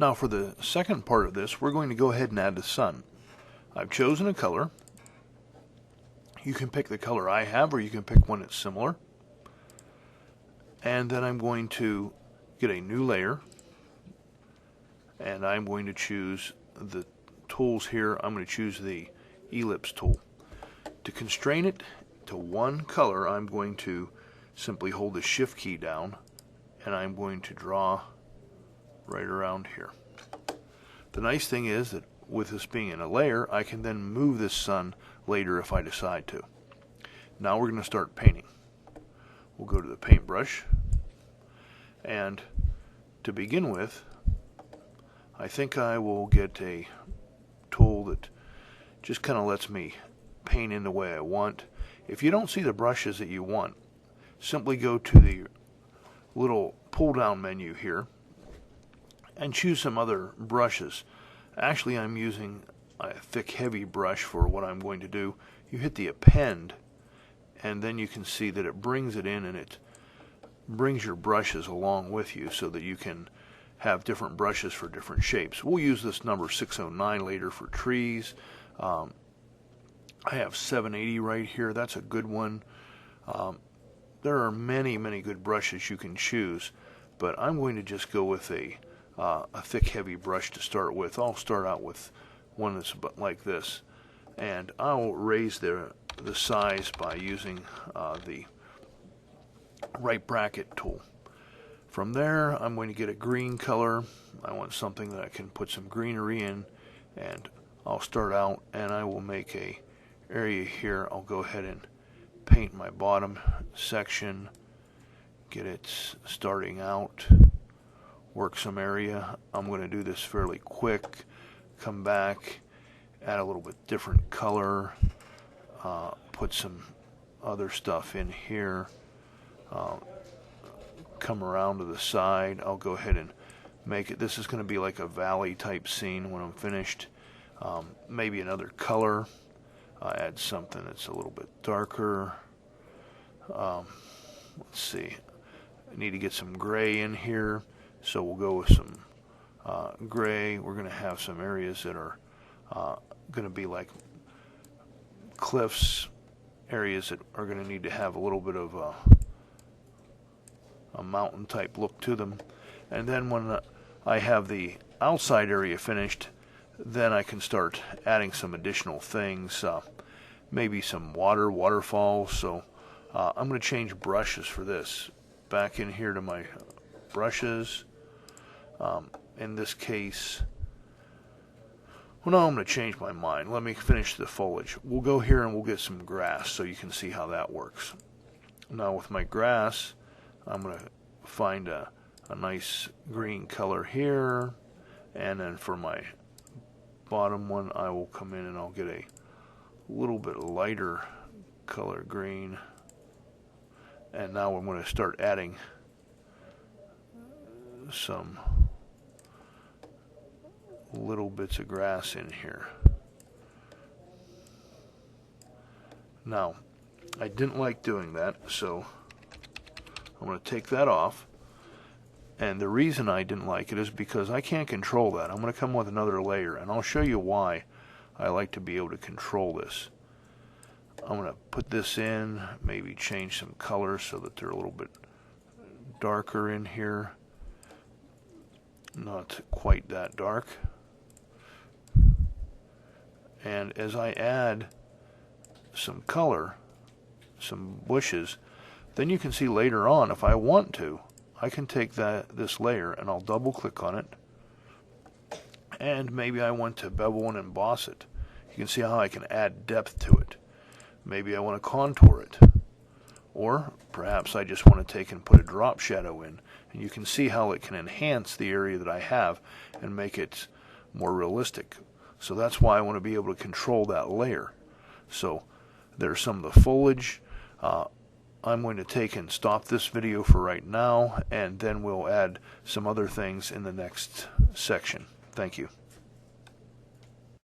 Now for the second part of this, we're going to go ahead and add the sun. I've chosen a color. You can pick the color I have, or you can pick one that's similar. And then I'm going to get a new layer, and I'm going to choose the tools here. I'm going to choose the ellipse tool. To constrain it to one color, I'm going to simply hold the shift key down, and I'm going to draw right around here. The nice thing is that with this being in a layer, I can then move this sun later if I decide to. Now we're going to start painting. We'll go to the paintbrush, and to begin with, I think I will get a tool that just kind of lets me paint in the way I want. If you don't see the brushes that you want, simply go to the little pull down menu here and choose some other brushes. Actually, I'm using a thick heavy brush for what I'm going to do. You hit the append, and then you can see that it brings it in, and it brings your brushes along with you so that you can have different brushes for different shapes. We'll use this number 609 later for trees. I have 780 right here. That's a good one. There are many good brushes you can choose, but I'm going to just go with a thick heavy brush to start with. I'll start out with one that's about like this, and I'll raise the size by using the right bracket tool. From there, I'm going to get a green color. I want something that I can put some greenery in, and I'll start out, and I will make a area here. I'll go ahead and paint my bottom section, get it starting out, work some area. I'm going to do this fairly quick, come back, add a little bit different color, put some other stuff in here, come around to the side. I'll go ahead and make it, this is going to be like a valley type scene when I'm finished. Maybe another color, add something that's a little bit darker. Let's see, I need to get some gray in here, so we'll go with some gray. We're going to have some areas that are going to be like cliffs, areas that are going to need to have a little bit of a mountain type look to them. And then when I have the outside area finished, then I can start adding some additional things, maybe some waterfalls. So I'm going to change brushes for this. Back in here to my brushes. In this case, well, now I'm going to change my mind. Let me finish the foliage. We'll go here and we'll get some grass so you can see how that works. Now with my grass, I'm going to find a nice green color here, and then for my bottom one, I will come in and I'll get a little bit lighter color green, and now I'm going to start adding some little bits of grass in here. Now, I didn't like doing that, so I'm going to take that off. And the reason I didn't like it is because I can't control that. I'm going to come with another layer, and I'll show you why I like to be able to control this. I'm going to put this in, maybe change some colors so that they're a little bit darker in here. Not quite that dark. And as I add some color, some bushes, then you can see later on, if I want to, I can take this layer and I'll double click on it, and maybe I want to bevel and emboss it. You can see how I can add depth to it. Maybe I want to contour it, or perhaps I just want to take and put a drop shadow in, and you can see how it can enhance the area that I have and make it more realistic. So that's why I want to be able to control that layer. So there's some of the foliage. I'm going to take and stop this video for right now, and then we'll add some other things in the next section. Thank you.